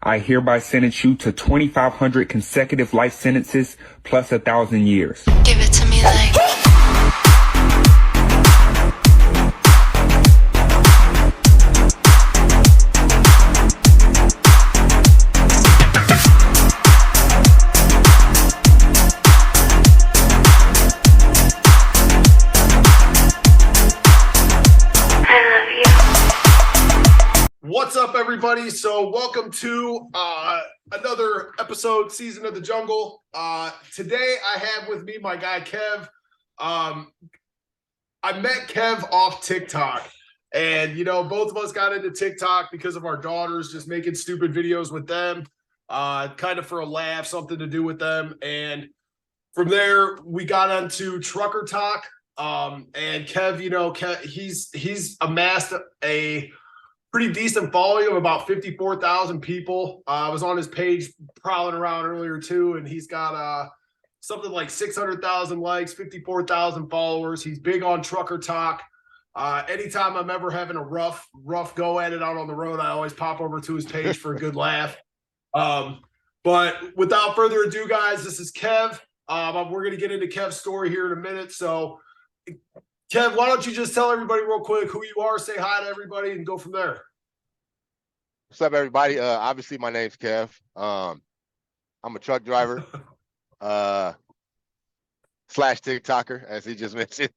I hereby sentence you to 2,500 consecutive life sentences plus 1,000 years. Give it to me like. What's up, everybody? So welcome to another episode, Season of the Jungle. Today I have with me my guy Kev. I met Kev off TikTok, and both of us got into TikTok because of our daughters, just making stupid videos with them, kind of for a laugh, something to do with them. And from there we got onto Trucker Talk. And Kev, he's amassed a pretty decent following of about 54,000 people. I was on his page prowling around earlier too, and he's got something like 600,000 likes, 54,000 followers. He's big on Trucker Talk. Anytime I'm ever having a rough go at it out on the road, I always pop over to his page for a good laugh. But without further ado, guys, this is Kev. We're going to get into Kev's story here in a minute. So Kev, why don't you just tell everybody real quick who you are, say hi to everybody, and go from there. What's up, everybody? Obviously, my name's Kev. I'm a truck driver, slash TikToker, as he just mentioned.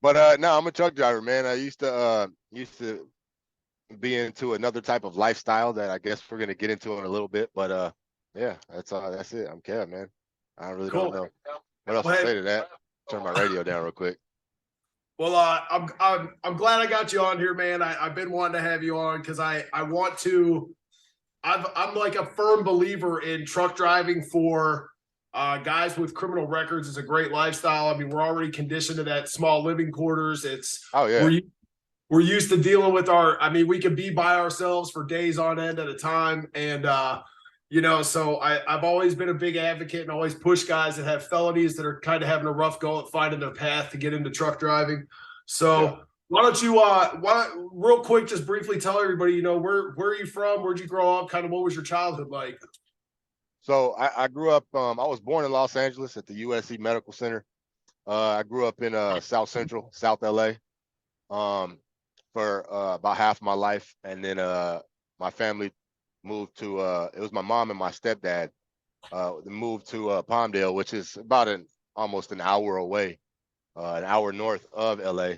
But no, I'm a truck driver, man. I used to be into another type of lifestyle that I guess we're gonna get into in a little bit. But yeah, that's it. I'm Kev, man. I really don't know what else to say to that. Turn my radio down real quick. Well, I'm glad I got you on here, man. I've been wanting to have you on because I want to. I'm like a firm believer in truck driving for guys with criminal records. Is a great lifestyle. I mean, we're already conditioned to that small living quarters. We're used to dealing with we could be by ourselves for days on end at a time, and so I've always been a big advocate and always push guys that have felonies that are kind of having a rough go at finding their path to get into truck driving. So why don't you, real quick, just briefly tell everybody, where are you from? Where'd you grow up? Kind of what was your childhood like? So I grew up, I was born in Los Angeles at the USC Medical Center. I grew up in South Central, South LA, for about half my life. And then my family moved to it was my mom and my stepdad moved to Palmdale, which is about almost an hour away, an hour north of LA,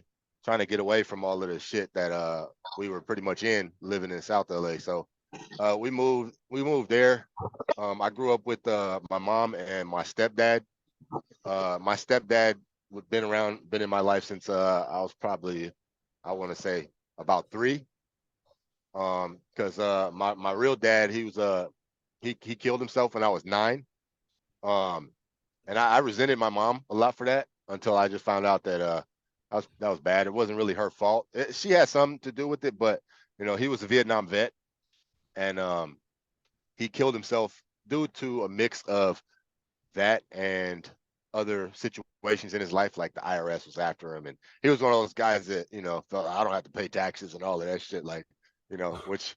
trying to get away from all of the shit that we were pretty much living in South LA. So we moved there. I grew up with my mom and my stepdad. My stepdad been in my life since I was probably, I want to say, about 3. Because my real dad, he killed himself when I was 9. And I resented my mom a lot for that until I just found out that that was bad. It wasn't really her fault. She had something to do with it, but he was a Vietnam vet, and he killed himself due to a mix of that and other situations in his life, like the IRS was after him, and he was one of those guys that felt I don't have to pay taxes and all of that shit, like which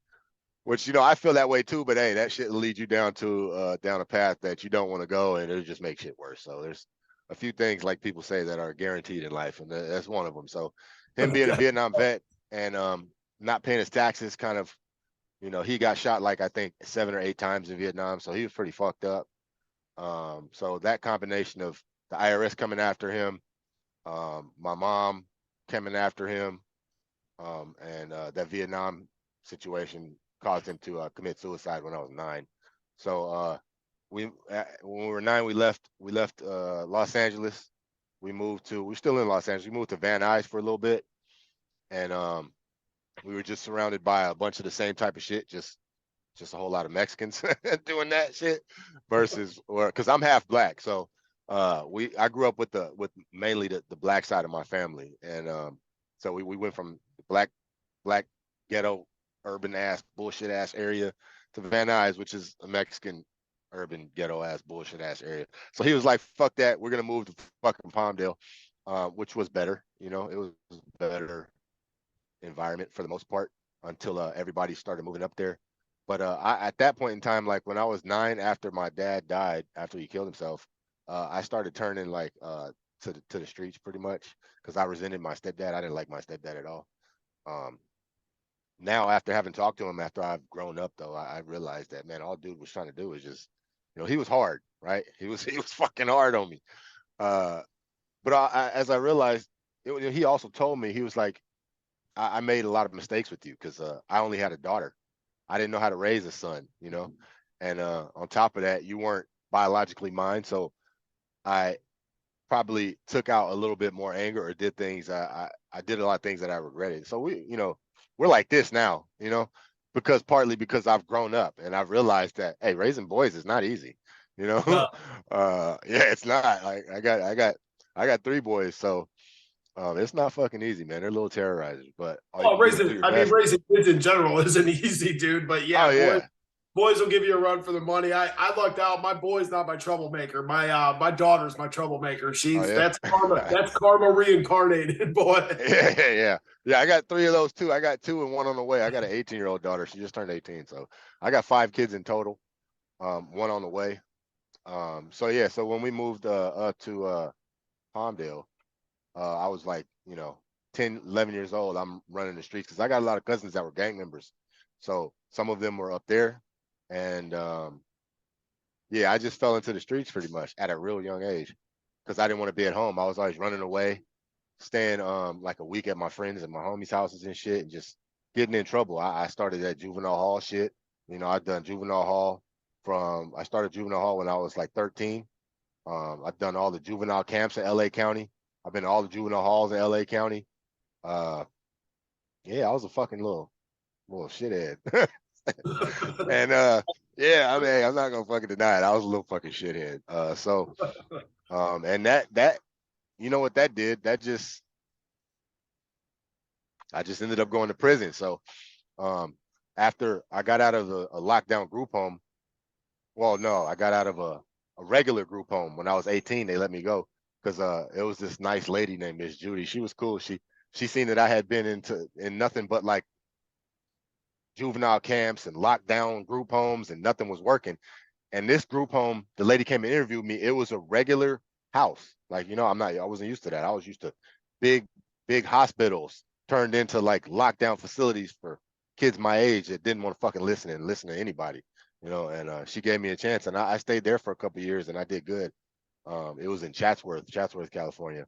I feel that way too, but hey, that shit will lead you down a path that you don't want to go, and it'll just make shit worse. So there's a few things, like people say, that are guaranteed in life, and that's one of them. So him being a Vietnam vet and not paying his taxes, kind of, he got shot like I think 7 or 8 times in Vietnam, so he was pretty fucked up. So that combination of the IRS coming after him, my mom coming after him, and that Vietnam situation caused him to commit suicide when I was 9. So when we were 9, we left Los Angeles. We're still in Los Angeles. We moved to Van Nuys for a little bit, and we were just surrounded by a bunch of the same type of shit, just a whole lot of Mexicans doing that shit, because I'm half black, so I grew up with mainly the black side of my family, and so we went from black ghetto urban ass bullshit ass area to Van Nuys, which is a Mexican urban ghetto ass bullshit ass area. So he was like, fuck that, we're gonna move to fucking Palmdale, which was better. It was a better environment for the most part until everybody started moving up there. But I at that point in time, like when I was 9, after my dad died, after he killed himself, I started turning like to the streets pretty much because I resented my stepdad. I didn't like my stepdad at all. Um, Now after having talked to him after I've grown up though, I realized that, man, all dude was trying to do was just, he was hard, right? He was fucking hard on me. Uh, but as I realized, he also told me, he was like, I made a lot of mistakes with you because I only had a daughter. I didn't know how to raise a son. And on top of that, you weren't biologically mine, so I probably took out a little bit more anger or did things I did a lot of things that I regretted. So we're like this now, because partly because I've grown up and I've realized that, hey, raising boys is not easy, you know. No. Yeah, it's not. Like I got 3 boys, so it's not fucking easy, man. They're little terrorizers, but all you Oh, can do is do your best. raising kids in general isn't easy, dude. But Oh yeah, yeah. boys will give you a run for the money. I lucked out. My boy's not my troublemaker. My daughter's my troublemaker. Oh She's yeah. that's karma. That's karma reincarnated, boy. Yeah. I got 3 of those too. I got 2 and 1 on the way. I got an 18-year-old daughter. She just turned 18, so I got 5 kids in total. 1 on the way. So yeah. So when we moved up to Palmdale, I was like, 10, 11 years old. I'm running the streets because I got a lot of cousins that were gang members. So some of them were up there, and yeah, I just fell into the streets pretty much at a real young age because I didn't want to be at home. I was always running away, staying like a week at my friends and my homies' houses and shit, and just getting in trouble. I started at juvenile hall shit. I've done juvenile hall I started juvenile hall when I was like 13. I've done all the juvenile camps in LA County. I've been to all the juvenile halls in LA County. Uh, yeah, I was a fucking little shithead. And yeah, I mean, I'm not gonna fucking deny it. I was a little fucking shithead. And that you know what that did? I just ended up going to prison. So after I got out of a lockdown group home, well, no, I got out of a regular group home when I was 18. They let me go because it was this nice lady named Miss Judy. She was cool. She seen that I had been in nothing but like juvenile camps and lockdown group homes and nothing was working. And this group home, the lady came and interviewed me. It was a regular house. Like, I wasn't used to that. I was used to big hospitals turned into like lockdown facilities for kids my age that didn't want to fucking listen to anybody, and she gave me a chance, and I stayed there for a couple of years and I did good. It was in Chatsworth, California.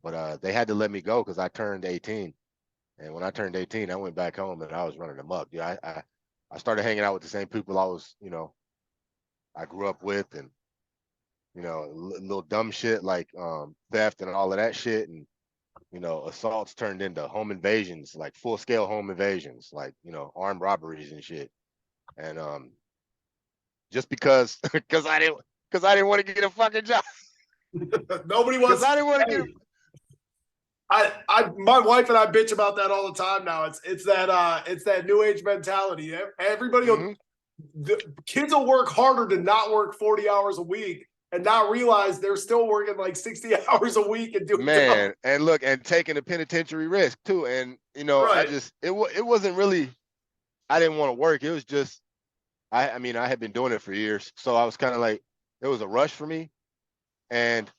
But they had to let me go because I turned 18. And when I turned 18, I went back home and I was running amok. Yeah, I started hanging out with the same people I grew up with, and little dumb shit like theft and all of that shit, and assaults turned into home invasions, like full scale home invasions, like armed robberies and shit. And just because I didn't want to get a fucking job. Nobody wants. Because I didn't want to get a My wife and I bitch about that all the time now. It's that new age mentality. Everybody will, the kids will work harder to not work 40 hours a week and not realize they're still working like 60 hours a week and doing man. dumb. And look, and taking a penitentiary risk too. And Right. it wasn't really, I didn't want to work. It was just I mean, I had been doing it for years, so I was kind of like, it was a rush for me, and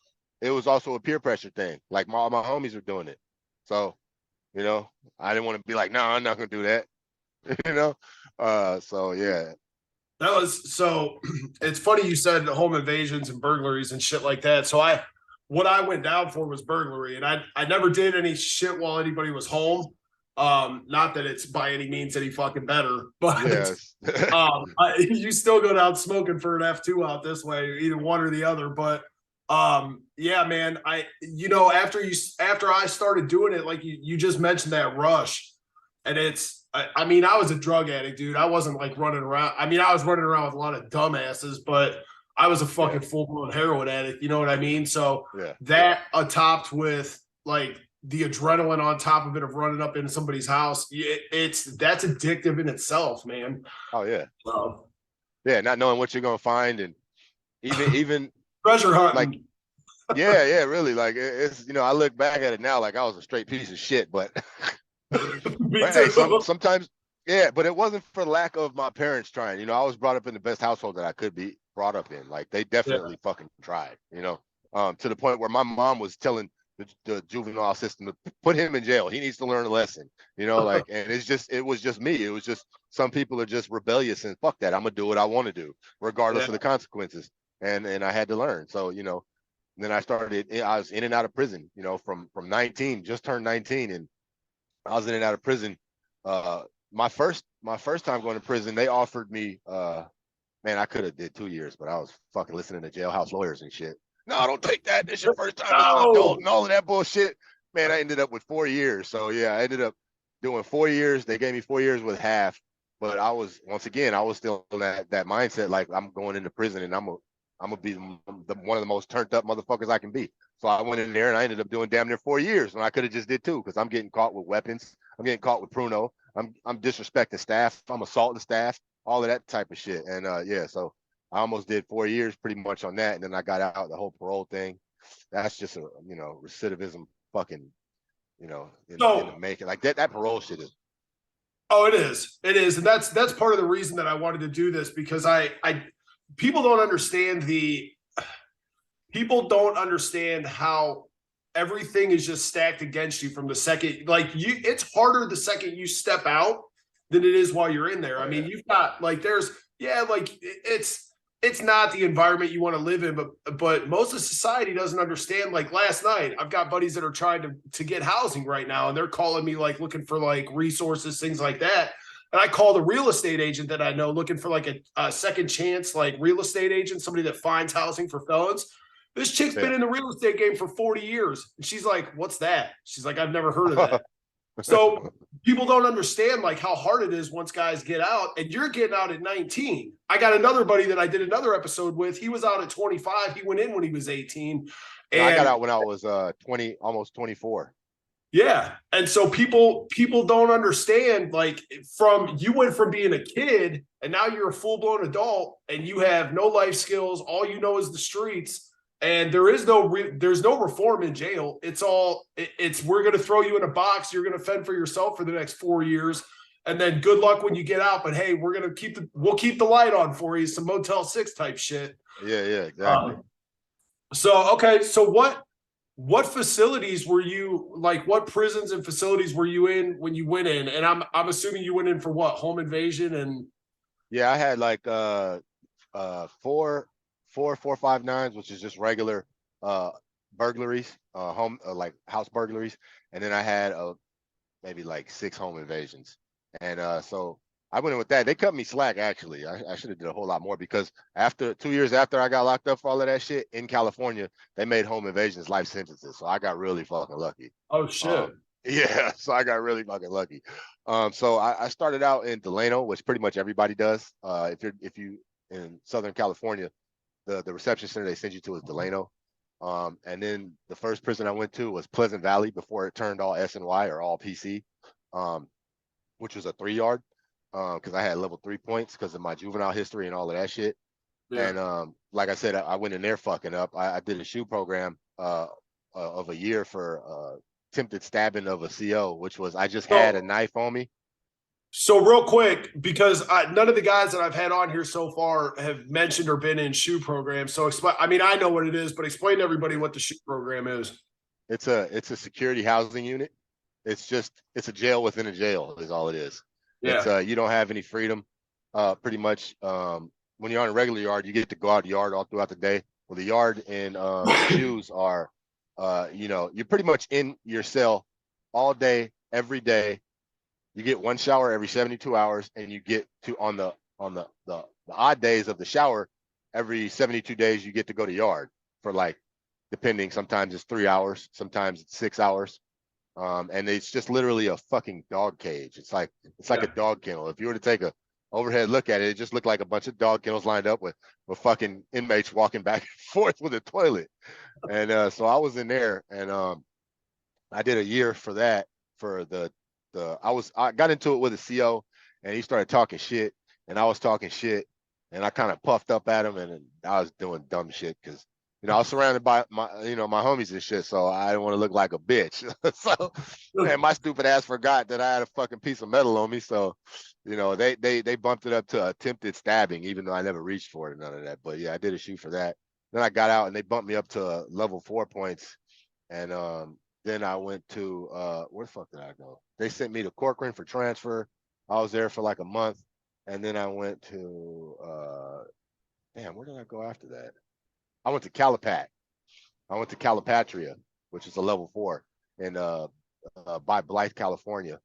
it was also a peer pressure thing. Like all my homies were doing it, so I didn't want to be like, no, I'm not gonna do that, you know. So yeah. That was so. It's funny you said home invasions and burglaries and shit like that. So what I went down for was burglary, and I never did any shit while anybody was home. Not that it's by any means any fucking better, but Yes. you still go down smoking for an F2 out this way, either one or the other. But yeah, man, after I started doing it, like you just mentioned that rush, and I mean, I was a drug addict, dude. I wasn't like running around. I mean, I was running around with a lot of dumbasses, but I was a fucking full blown heroin addict. You know what I mean? So that topped with like the adrenaline on top of it of running up into somebody's house, that's addictive in itself, man. Oh yeah. So, Yeah, not knowing what you're gonna find, and even treasure hunting. like, yeah, really. Like it's I look back at it now like I was a straight piece of shit, but Me but too. hey, sometimes Yeah, but it wasn't for lack of my parents trying. You know, I was brought up in the best household that I could be brought up in. Like they Yeah. definitely fucking tried. To the point where my mom was telling the juvenile system to put him in jail. He needs to learn a lesson. Like, and it was just me. It was just some people are just rebellious and fuck that. I'm gonna do what I want to do, regardless Yeah. of the consequences. And I had to learn. So then I was in and out of prison. From 19, just turned 19, and I was in and out of prison. Uh, my first time going to prison, they offered me man, I could have did 2 years, but I was fucking listening to jailhouse lawyers and shit. No, don't take that. This is your first time as an adult No. and all of that bullshit. Man, I ended up with 4 years. So yeah, I ended up doing 4 years. They gave me 4 years with half. But I was still in that mindset, like I'm going into prison and I'm gonna be one of the most turned up motherfuckers I can be. So I went in there and I ended up doing damn near 4 years when I could have just did two, because I'm getting caught with weapons. I'm getting caught with Pruno. I'm disrespecting staff. I'm assaulting staff, all of that type of shit. And yeah, so I almost did 4 years pretty much on that, and then I got out. The whole parole thing, that's just a recidivism fucking in the So, making. Like that parole shit is. oh, it is, and that's part of the reason that I wanted to do this, because I people don't understand how everything is just stacked against you from the second, like it's harder the second you step out than it is while you're in there. I Oh, mean, yeah. you've got like it's not the environment you want to live in, but most of society doesn't understand. Like last night, I've got buddies that are trying to get housing right now, and they're calling me like looking for like resources, things like that. And I called a real estate agent that I know looking for like a second chance, like real estate agent, somebody that finds housing for felons. This chick's been Yeah. in the real estate game for 40 years. And she's like, what's that? She's like, I've never heard of that. So people don't understand like how hard it is once guys get out, and you're getting out at 19. I got another buddy that I did another episode with. He was out at 25. He went in when he was 18. No, I got And out when I was 20, almost 24. yeah. And so people don't understand, like, you went from being a kid and now you're a full-blown adult and you have no life skills. All you know is the streets. And there's no reform in jail. It's we're going to throw you in a box. You're going to fend for yourself for the next 4 years. And then good luck when you get out. But hey, we'll keep the light on for you. Some Motel 6 type shit. Yeah, exactly. Okay. So what facilities were you, like, what prisons and facilities were you in when you went in? And I'm assuming you went in for what, home invasion? And Yeah, I had like four 459s, which is just regular burglaries, home like house burglaries, and then I had maybe like 6 home invasions. And so I went in with that. They cut me slack, actually. I should have did a whole lot more, because after 2 years after I got locked up for all of that shit in California, they made home invasions life sentences. So I got really fucking lucky. oh shit. Yeah, so I got really fucking lucky. So I started out in Delano, which pretty much everybody does. If you in Southern California, the reception center they send you to is Delano. And then the first prison I went to was Pleasant Valley before it turned all SNY or all PC, which was a 3-yard, because I had level 3 points because of my juvenile history and all of that shit. Yeah. And like I said, I went in there fucking up. I did a shoe program of a year for attempted stabbing of a CO, which was I just had a knife on me. So real quick, because none of the guys that I've had on here so far have mentioned or been in shoe programs. So explain. I mean, I know what it is, but explain to everybody what the shoe program is. It's a security housing unit. It's a jail within a jail is all it is. Yeah. It's you don't have any freedom. Pretty much when you're on a regular yard, you get to go out the yard all throughout the day. Well, the yard and shoes are you're pretty much in your cell all day, every day. You get one shower every 72 hours, and you get to on the odd days of the shower, every 72 days you get to go to yard for, like, depending, sometimes it's 3 hours, sometimes it's 6 hours. And it's just literally a fucking dog cage. It's like a dog kennel. If you were to take a overhead look at it, it just looked like a bunch of dog kennels lined up with fucking inmates walking back and forth with a toilet. And so I was in there, and I did a year for that. For I got into it with a CO, and he started talking shit, and I was talking shit, and I kind of puffed up at him, and I was doing dumb shit because I was surrounded by my homies and shit, so I didn't want to look like a bitch. So, man, my stupid ass forgot that I had a fucking piece of metal on me. So You know, they bumped it up to attempted stabbing, even though I never reached for it or none of that. But yeah, I did a shoot for that. Then I got out and they bumped me up to level 4 points. And then I went to where the fuck did I go? They sent me to Corcoran for transfer. I was there for like a month. And then I went to damn, where did I go after that? I went to Calipat. I went to Calipatria, which is a level 4 in by Blythe, California.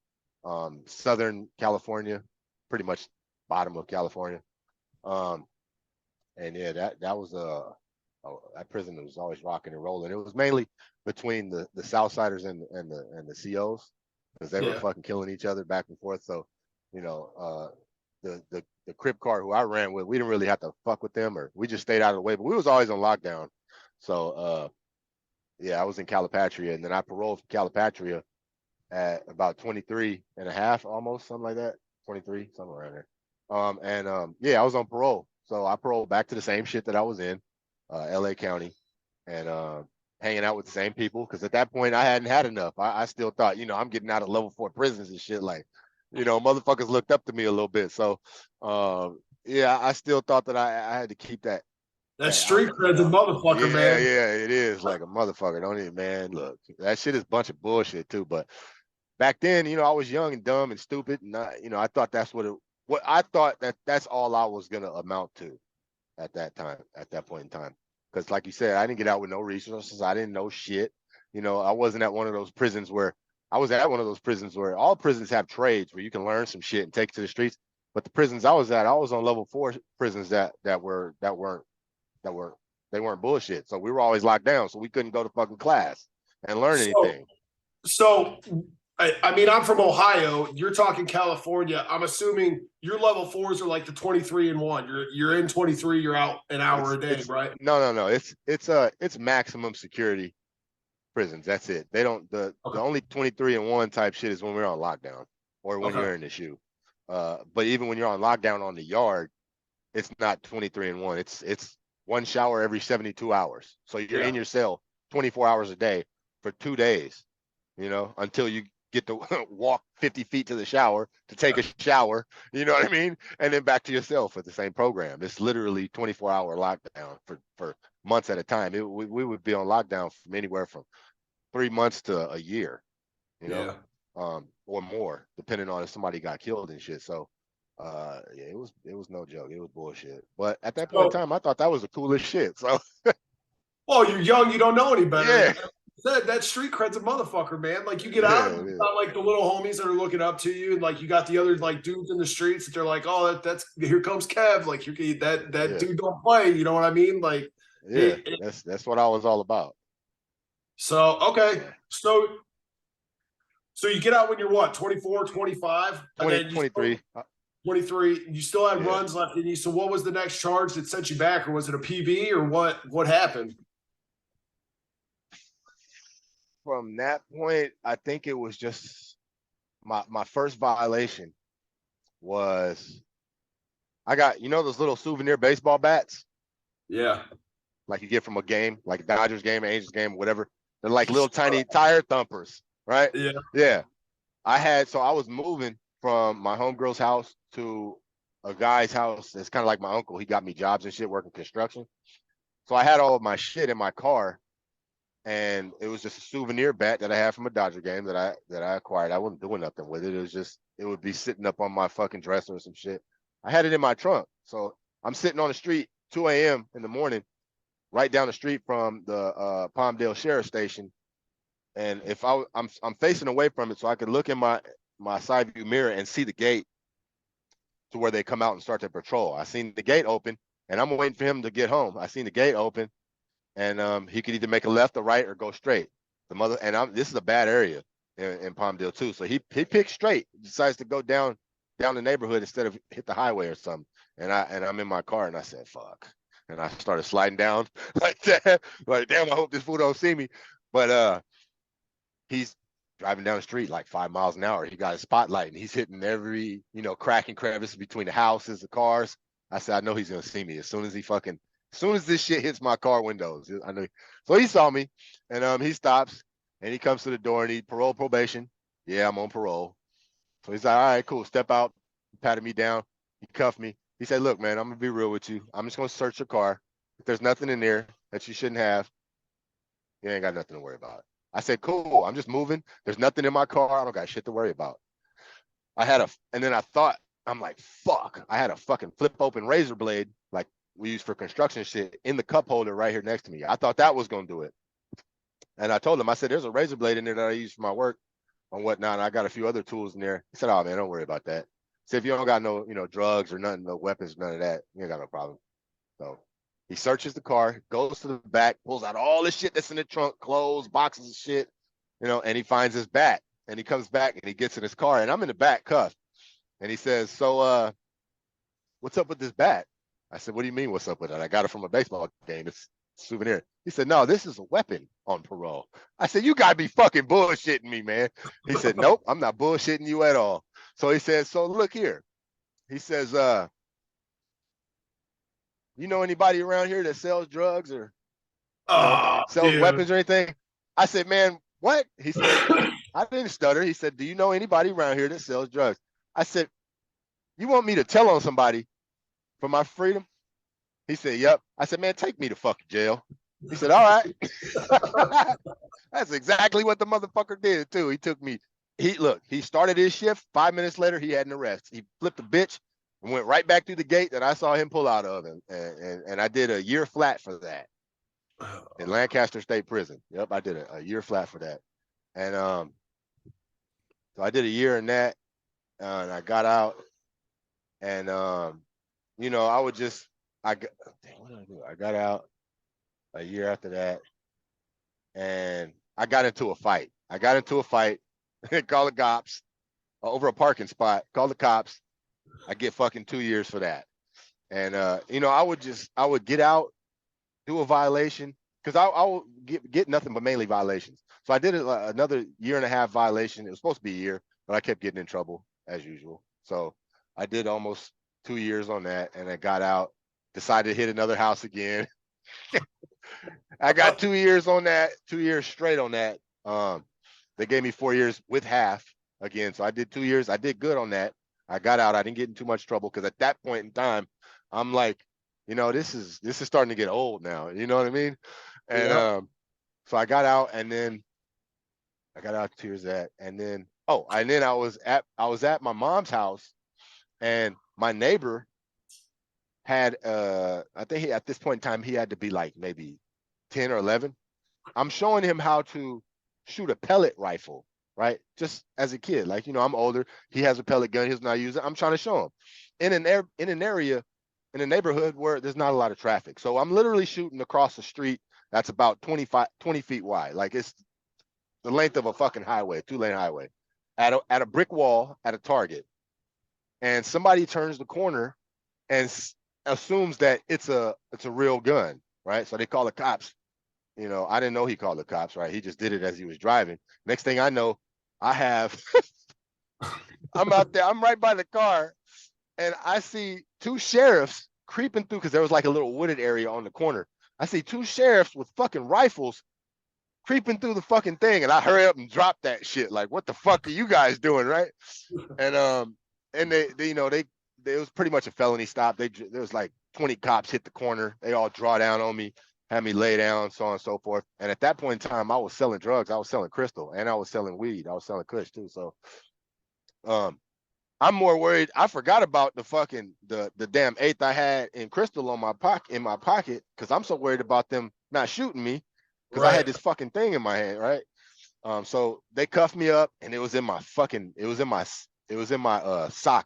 Southern California, pretty much bottom of California. And yeah, that was that prison was always rocking and rolling. It was mainly between the Southsiders and the COs because they were fucking killing each other back and forth. So, you know, the Crip car who I ran with, we didn't really have to fuck with them, or we just stayed out of the way. But we was always on lockdown. So yeah, I was in Calipatria, and then I paroled from Calipatria at about 23 and a half, almost, something like that. 23, somewhere around there. Yeah, I was on parole. So I paroled back to the same shit that I was in, LA County, and hanging out with the same people. Because at that point, I hadn't had enough. I still thought, you know, I'm getting out of level 4 prisons and shit. Like, you know, motherfuckers looked up to me a little bit. So, yeah, I still thought that I had to keep that. That street cred's a motherfucker, yeah, man. Yeah, it is like a motherfucker. Don't even, man. Look, that shit is a bunch of bullshit too. But back then, you know, I was young and dumb and stupid, and I thought that's what I thought that's all I was gonna amount to at that time, at that point in time. Because, like you said, I didn't get out with no resources. I didn't know shit. You know, I wasn't at one of those prisons where I was at one of those prisons where all prisons have trades where you can learn some shit and take it to the streets. But the prisons I was at, I was on level 4 prisons that weren't bullshit. So we were always locked down, so we couldn't go to fucking class and learn anything. So I mean, I'm from Ohio. You're talking California. I'm assuming your level 4s are like the 23 and 1. You're in 23. You're out an hour a day, right? No. It's maximum security prisons. That's it. They don't the only 23 and 1 type shit is when we're on lockdown or when you're in the shoe. But even when you're on lockdown on the yard, it's not 23 and 1. It's one shower every 72 hours. So you're in your cell 24 hours a day for 2 days, you know, until you get to walk 50 feet to the shower to take a shower, you know what I mean? And then back to your cell for the same program. It's literally 24-hour lockdown for months at a time. We would be on lockdown from anywhere from 3 months to a year, you know, or more, depending on if somebody got killed and shit. So yeah, it was no joke. It was bullshit. But at that point in time, I thought that was the coolest shit. So well, you're young, you don't know any better. Yeah. That street cred's a motherfucker, man. Like you get out, you got like the little homies that are looking up to you, and like you got the other like dudes in the streets that they're like, oh, that's here comes Kev. Like that dude don't play. You know what I mean? Like that's what I was all about. So okay, so you get out when you're what, 24, 25? 23. 23. You still had runs left in you. So what was the next charge that sent you back, or was it a PV, or what happened? From that point, I think it was just my first violation was I got, you know, those little souvenir baseball bats? Yeah. Like you get from a game, like a Dodgers game, Angels game, whatever. They're like little tiny tire thumpers, right? Yeah. Yeah. So I was moving from my homegirl's house to a guy's house that's kind of like my uncle. He got me jobs and shit working construction. So I had all of my shit in my car, and it was just a souvenir bat that I had from a Dodger game that I acquired. I wasn't doing nothing with it. It was just, it would be sitting up on my fucking dresser or some shit. I had it in my trunk. So I'm sitting on the street 2 a.m. in the morning, right down the street from the Palmdale Sheriff Station. And if I'm facing away from it so I could look in my side view mirror and see the gate to where they come out and start their patrol. I seen the gate open, and I'm waiting for him to get home. I seen the gate open, and he could either make a left or right or go straight. This is a bad area in Palmdale too. So he picked straight, decides to go down the neighborhood instead of hit the highway or something. And I'm in my car, and I said, fuck. And I started sliding down like that. Like, damn, I hope this fool don't see me. But he's driving down the street like 5 miles an hour. He got a spotlight, and he's hitting every, you know, crack and crevice between the houses, the cars. I said, I know he's gonna see me as soon as this shit hits my car windows. I know. So he saw me, and he stops, and he comes to the door, and he probation. Yeah, I'm on parole. So he's like, all right, cool. Step out He patted me down. He cuffed me. He said, look, man, I'm gonna be real with you. I'm just gonna search your car. If there's nothing in there that you shouldn't have, you ain't got nothing to worry about. I said, cool. I'm just moving. There's nothing in my car. I don't got shit to worry about. And then I thought, I'm like, fuck. I had a fucking flip open razor blade, like we use for construction shit, in the cup holder right here next to me. I thought that was gonna do it. And I told him, I said, there's a razor blade in there that I use for my work and whatnot. And I got a few other tools in there. He said, oh man, don't worry about that. He said, if you don't got no, drugs or nothing, no weapons, none of that, you ain't got no problem. So he searches the car, goes to the back, pulls out all the shit that's in the trunk, clothes, boxes of shit, and he finds his bat. And he comes back and he gets in his car, and I'm in the back cuffed. And he says, so what's up with this bat? I said, what do you mean what's up with it? I got it from a baseball game. It's a souvenir. He said, no, this is a weapon on parole. I said, you gotta be fucking bullshitting me, man. He said, nope, I'm not bullshitting you at all. So he says, so look here. He says, you know anybody around here that sells drugs or sells weapons or anything? I said, man, what? He said, I didn't stutter. He said, do you know anybody around here that sells drugs? I said, you want me to tell on somebody for my freedom? He said, yep. I said, man, take me to fucking jail. He said, all right. That's exactly what the motherfucker did too. He took me. He started his shift. 5 minutes later, he had an arrest. He flipped a bitch and went right back through the gate that I saw him pull out of. And I did a year flat for that in Lancaster State Prison. Yep, I did a year flat for that. And so I did a year in that, and I got out. And what did I do? I got out a year after that, and I got into a fight. Call the cops over a parking spot. Call the cops. I get fucking 2 years for that. And I would get out, do a violation, because I will get nothing but mainly violations. So I did another year and a half violation. It was supposed to be a year, but I kept getting in trouble as usual. So I did almost 2 years on that, and I got out, decided to hit another house again. I got 2 years on that, 2 years straight on that. They gave me 4 years with half again. So I did 2 years. I did good on that. I got out. I didn't get in too much trouble because at that point in time, I'm like, this is starting to get old now. You know what I mean? And so I got out, and then I got out 2 years of that, and then I was at my mom's house, and my neighbor had I think at this point in time he had to be like maybe 10 or 11. I'm showing him how to shoot a pellet rifle, right? Just as a kid, like, I'm older. He has a pellet gun. He's not using it. I'm trying to show him in an area, in a neighborhood where there's not a lot of traffic. So I'm literally shooting across the street that's about 20 feet wide. Like, it's the length of a fucking highway, 2-lane highway, at a brick wall at a target. And somebody turns the corner and assumes that it's a real gun, right? So they call the cops. I didn't know he called the cops, right? He just did it as he was driving. Next thing I know, I'm out there, I'm right by the car, and I see 2 sheriffs creeping through, because there was like a little wooded area on the corner. I see 2 sheriffs with fucking rifles creeping through the fucking thing, and I hurry up and drop that shit. Like, what the fuck are you guys doing, right? And they it was pretty much a felony stop. There was like 20 cops hit the corner. They all draw down on me, had me lay down, so on and so forth. And at that point in time, I was selling drugs. I was selling crystal, and I was selling weed. I was selling kush too. So I'm more worried. I forgot about the damn eighth I had in crystal in my pocket, because I'm so worried about them not shooting me, because I had this fucking thing in my hand, right? So they cuffed me up, and it was in my sock,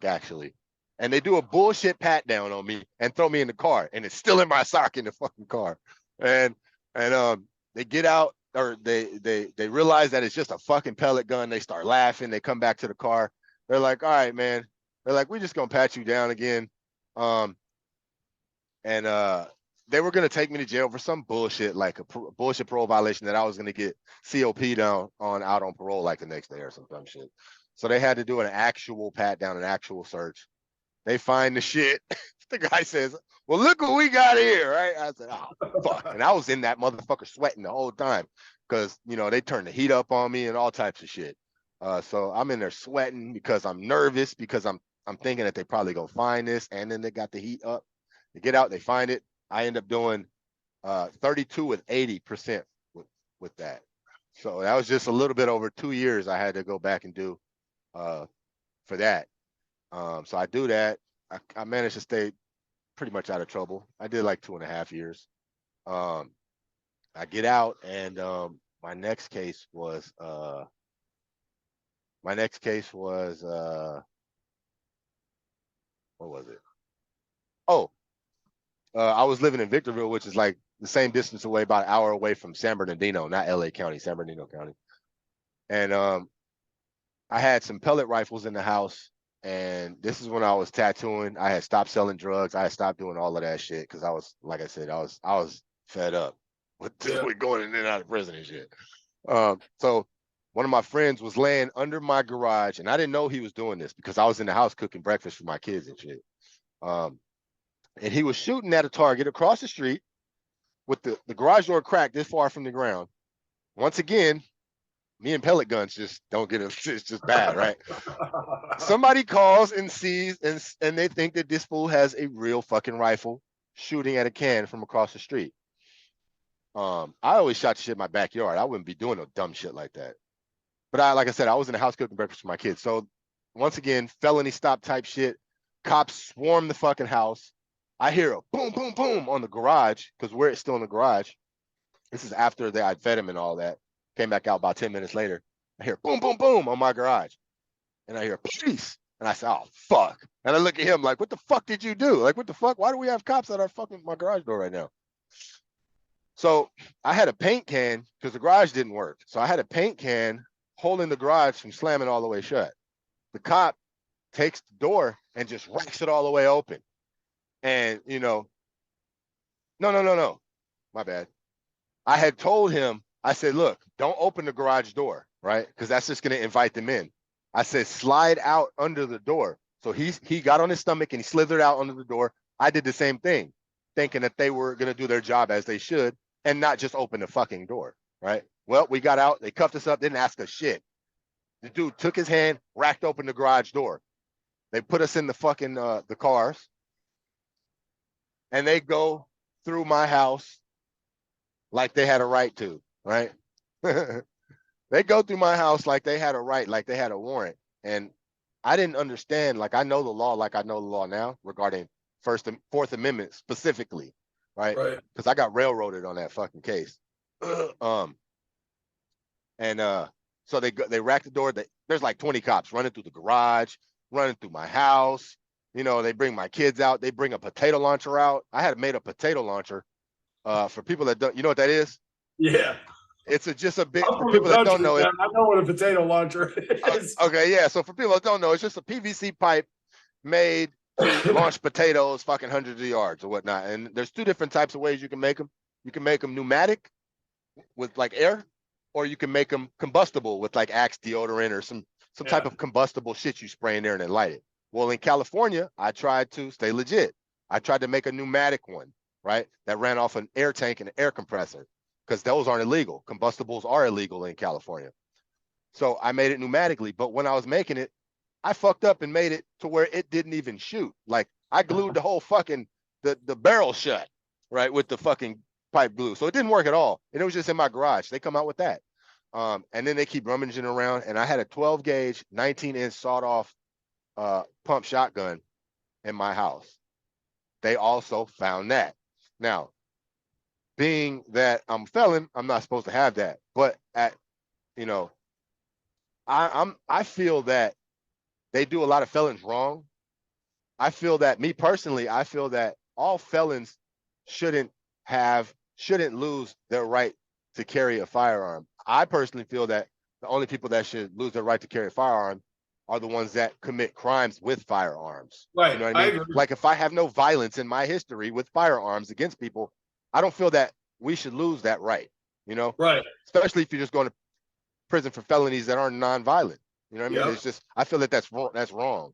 actually. And they do a bullshit pat down on me and throw me in the car, and it's still in my sock in the fucking car. And they get out, or they realize that it's just a fucking pellet gun. They start laughing. They come back to the car. They're like, all right, man. They're like, we're just gonna pat you down again. They were gonna take me to jail for some bullshit, like a bullshit parole violation that I was gonna get COP out on parole like the next day or some dumb shit. So they had to do an actual pat down, an actual search. They find the shit. The guy says, well, look what we got here, right? I said, oh, fuck. And I was in that motherfucker sweating the whole time, because, they turned the heat up on me and all types of shit. So I'm in there sweating because I'm nervous, because I'm I'm thinking that they probably gonna find this, and then they got the heat up. They get out, they find it. I end up doing 32 with 80% with that. So that was just a little bit over 2 years I had to go back and do for that. So I do that. I managed to stay pretty much out of trouble. I did like 2.5 years. I get out, and my next case was what was it? Oh, I was living in Victorville, which is like the same distance away, about an hour away from San Bernardino, not LA County, San Bernardino County. And I had some pellet rifles in the house, and this is when I was tattooing. I had stopped selling drugs. I had stopped doing all of that shit because I was, like I said, I was fed up with, with going in and out of prison and shit. So one of my friends was laying under my garage, and I didn't know he was doing this because I was in the house cooking breakfast for my kids and shit. And he was shooting at a target across the street with the garage door cracked this far from the ground. Once again, me and pellet guns just don't get it. It's just bad, right? Somebody calls and sees, and they think that this fool has a real fucking rifle shooting at a can from across the street. I always shot shit in my backyard. I wouldn't be doing no dumb shit like that. But like I said, I was in the house cooking breakfast for my kids. So once again, felony stop type shit. Cops swarm the fucking house. I hear a boom, boom, boom on the garage because we're still in the garage. This is after I'd fed him and all that. Came back out about 10 minutes later. I hear boom, boom, boom on my garage. And I hear police. And I say, oh, fuck. And I look at him like, what the fuck did you do? Like, what the fuck? Why do we have cops at our fucking my garage door right now? So I had a paint can because the garage didn't work. So I had a paint can holding the garage from slamming all the way shut. The cop takes the door and just racks it all the way open. And, no, my bad. I had told him, I said, look, don't open the garage door, right? Because that's just going to invite them in. I said, slide out under the door. So he got on his stomach and he slithered out under the door. I did the same thing, thinking that they were going to do their job as they should and not just open the fucking door, right? Well, we got out. They cuffed us up, didn't ask us shit. The dude took his hand, racked open the garage door. They put us in the fucking the cars, and they go through my house like they had a right to, right? They go through my house like they had a right, like they had a warrant. And I didn't understand, like I know the law like I know the law now regarding First and Fourth Amendment specifically, right? Because I got railroaded on that fucking case. So they rack the door. There's like 20 cops running through the garage, running through my house. They bring my kids out. They bring a potato launcher out. I had made a potato launcher. For people that don't, you know what that is? Yeah. It's just a bit for people that don't know it. I know what a potato launcher is. Okay, yeah. So for people that don't know, it's just a PVC pipe made to launch potatoes fucking hundreds of yards or whatnot. And there's two different types of ways you can make them. You can make them pneumatic with like air, or you can make them combustible with like Axe deodorant or some type of combustible shit you spray in there and then light it. Well, in California, I tried to stay legit. I tried to make a pneumatic one, right? That ran off an air tank and an air compressor, because those aren't illegal. Combustibles are illegal in California. So I made it pneumatically, but when I was making it, I fucked up and made it to where it didn't even shoot. Like I glued the whole fucking, the barrel shut, right? With the fucking pipe glue. So it didn't work at all. And it was just in my garage. They come out with that. And then they keep rummaging around, and I had a 12 gauge, 19-inch sawed off pump shotgun in my house. They also found that. Now, being that I'm a felon, I'm not supposed to have that. But I feel that they do a lot of felons wrong. I feel that, me personally, I feel that all felons shouldn't lose their right to carry a firearm. I personally feel that the only people that should lose their right to carry a firearm are the ones that commit crimes with firearms. Right. You know what I mean? Like if I have no violence in my history with firearms against people, I don't feel that we should lose that right. Right. Especially if you're just going to prison for felonies that aren't nonviolent. You know what I mean? It's just, I feel that that's wrong.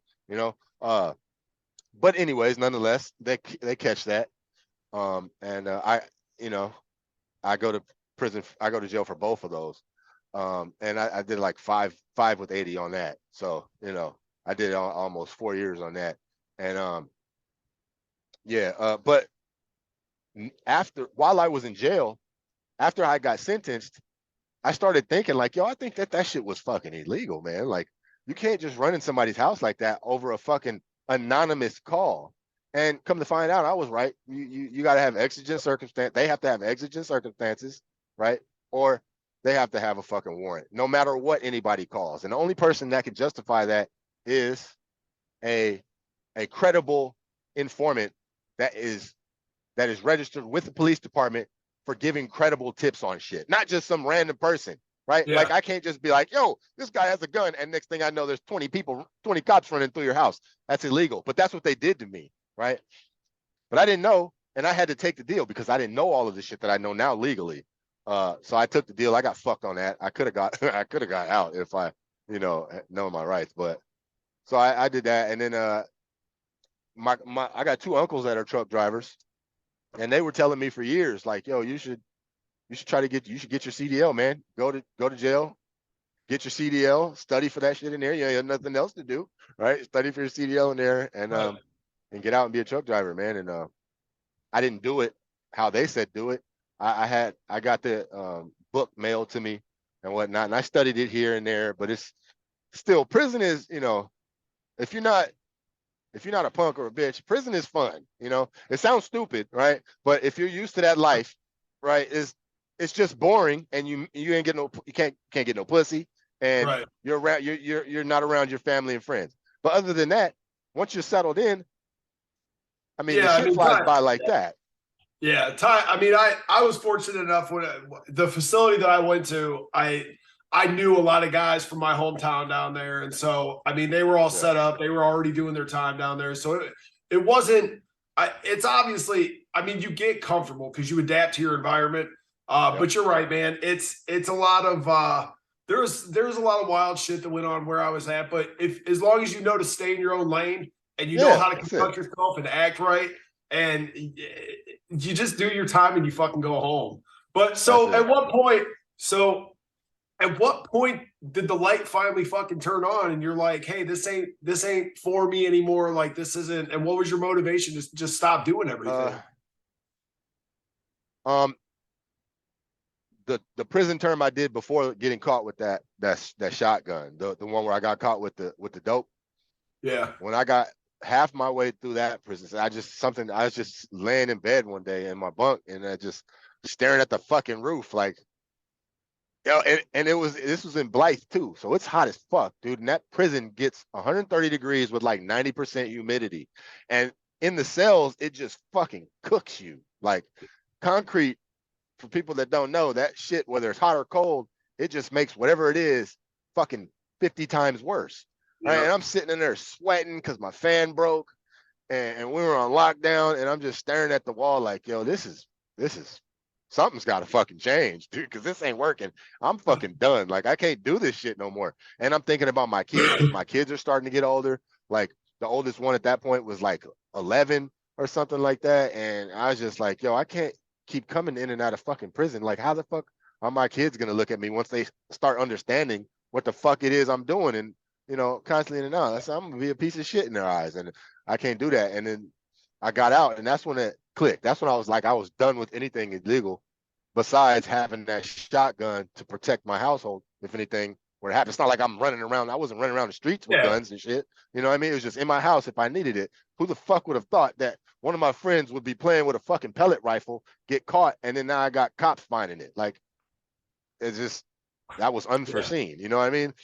But anyways, nonetheless, they catch that. I go to prison. I go to jail for both of those. And I did like five with 80 on that. So, I did almost 4 years on that. And yeah, but while I was in jail, after I got sentenced, I started thinking like, yo, I think that shit was fucking illegal, man. Like, you can't just run in somebody's house like that over a fucking anonymous call. And come to find out, I was right. You got to have exigent circumstance. They have to have exigent circumstances, right? Or they have to have a fucking warrant, no matter what anybody calls. And the only person that can justify that is a credible informant that is registered with the police department for giving credible tips on shit, not just some random person, right? Yeah. Like, I can't just be like, yo, this guy has a gun, and next thing I know, there's 20 cops running through your house. That's illegal. But that's what they did to me, right? But I didn't know, and I had to take the deal because I didn't know all of the shit that I know now legally. So I took the deal. I got fucked on that. I could have got out if I, know my rights. But so I did that, and then I got two uncles that are truck drivers, and they were telling me for years, like, yo, you should get your CDL, man. Go to jail, get your CDL, study for that shit in there. You have nothing else to do, right? Study for your CDL in there, and get out and be a truck driver, man. And I didn't do it how they said do it. I got the book mailed to me and whatnot, and I studied it here and there. But it's still, prison is, if you're not a punk or a bitch, prison is fun. It sounds stupid, right? But if you're used to that life, right, it's just boring, and you ain't getting you can't get no pussy, and Right. you're not around your family and friends. But other than that, once you're settled in, I mean, the shit flies by like that. Yeah, Ty. I mean, I was fortunate enough when the facility that I went to, I knew a lot of guys from my hometown down there, and so I mean, they were all set up. They were already doing their time down there, so it wasn't. It's obviously. I mean, you get comfortable because you adapt to your environment. But you're right, man. It's a lot of there's a lot of wild shit that went on where I was at. But if as long as you know to stay in your own lane and you know how to conduct yourself and act right, and you just do your time and you fucking go home. But so at what point? So at what point did the light finally fucking turn on and you're like, hey, this ain't for me anymore? Like, this isn't. And what was your motivation to just stop doing everything? The prison term I did before getting caught with that shotgun, the one where I got caught with the dope. Yeah. When I got half my way through that prison, I was just laying in bed one day in my bunk, and I just staring at the fucking roof, like, and this was in Blythe too, so it's hot as fuck, dude. And that prison gets 130 degrees with like 90% humidity, and in the cells it just fucking cooks you. Like, concrete, for people that don't know, that shit, whether it's hot or cold, it just makes whatever it is fucking 50 times worse. Right? And I'm sitting in there sweating because my fan broke, and we were on lockdown, and I'm just staring at the wall like, yo, this is something's got to fucking change, dude, because this ain't working. I'm fucking done. Like, I can't do this shit no more. And I'm thinking about my kids, because my kids are starting to get older. Like, the oldest one at that point was like 11 or something like that. And I was just like, yo, I can't keep coming in and out of fucking prison. Like, how the fuck are my kids gonna look at me once they start understanding what the fuck it is I'm doing, and constantly in and out? I'm gonna be a piece of shit in their eyes, and I can't do that. And then I got out, and that's when it clicked. That's when I was like, I was done with anything illegal besides having that shotgun to protect my household if anything were to happen. It's not like I'm running around. I wasn't running around the streets with guns and shit. You know what I mean? It was just in my house if I needed it. Who the fuck would have thought that one of my friends would be playing with a fucking pellet rifle, get caught, and then now I got cops finding it? Like, it's just, that was unforeseen. You know what I mean?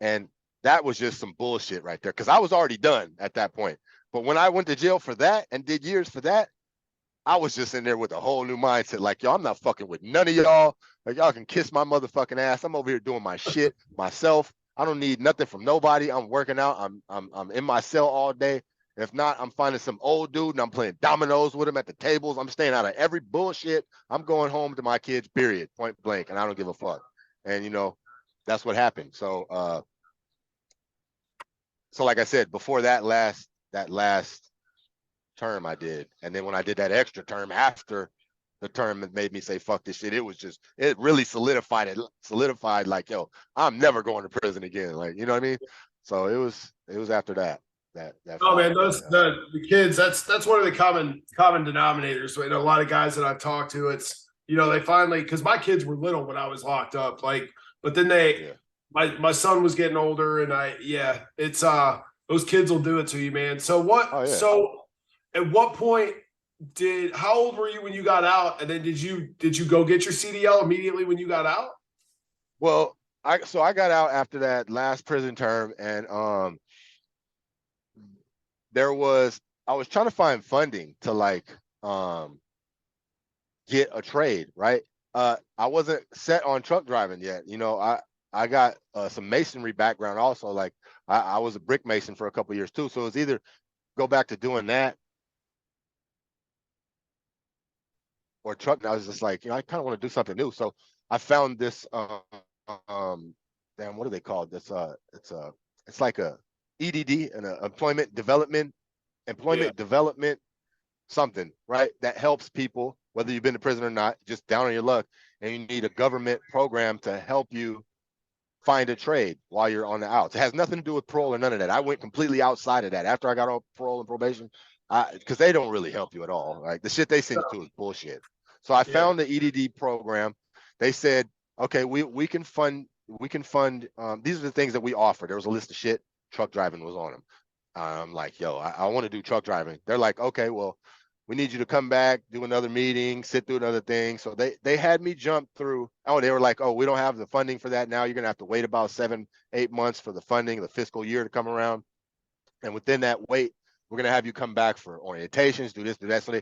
And that was just some bullshit right there, because I was already done at that point. But when I went to jail for that and did years for that, I was just in there with a whole new mindset. Like, yo, I'm not fucking with none of y'all. Like, y'all can kiss my motherfucking ass. I'm over here doing my shit myself. I don't need nothing from nobody. I'm working out. I'm in my cell all day. If not, I'm finding some old dude and I'm playing dominoes with him at the tables. I'm staying out of every bullshit. I'm going home to my kids, period, point blank, and I don't give a fuck. And that's what happened. So like I said, before that last term I did, and then when I did that extra term after the term that made me say fuck this shit, it really solidified like, yo, I'm never going to prison again. Like, you know what I mean? So it was after that Oh man, finally. those the kids. That's one of the common denominators. So, a lot of guys that I've talked to, it's they finally, because my kids were little when I was locked up. Like, but then Yeah. my son was getting older, and it's those kids will do it to you, man. So Oh what? yeah. So at what point how old were you when you got out? And then did you go get your CDL immediately when you got out? Well, I got out after that last prison term, and I was trying to find funding to like get a trade, right? I wasn't set on truck driving yet. I got some masonry background also. Like I was a brick mason for a couple years too. So it was either go back to doing that or truck. And I was just like, I kind of want to do something new. So I found this damn, what do they call this? It's like a EDD, an employment development something, right? That helps people, whether you've been to prison or not, just down on your luck, and you need a government program to help you find a trade while you're on the outs. It has nothing to do with parole or none of that. I went completely outside of that after I got on parole and probation, because they don't really help you at all. Like the shit they send you to is bullshit. So I Yeah. found the EDD program. They said, okay, we can fund these are the things that we offer. There was a list of shit. Truck driving was on them. I'm like, yo, I want to do truck driving. They're like, okay, well, we need you to come back, do another meeting, sit through another thing. So they had me jump through. Oh, they were like, oh, we don't have the funding for that now. You're gonna have to wait about 7-8 months for the funding, the fiscal year to come around. And within that wait, we're gonna have you come back for orientations, do this, do that. So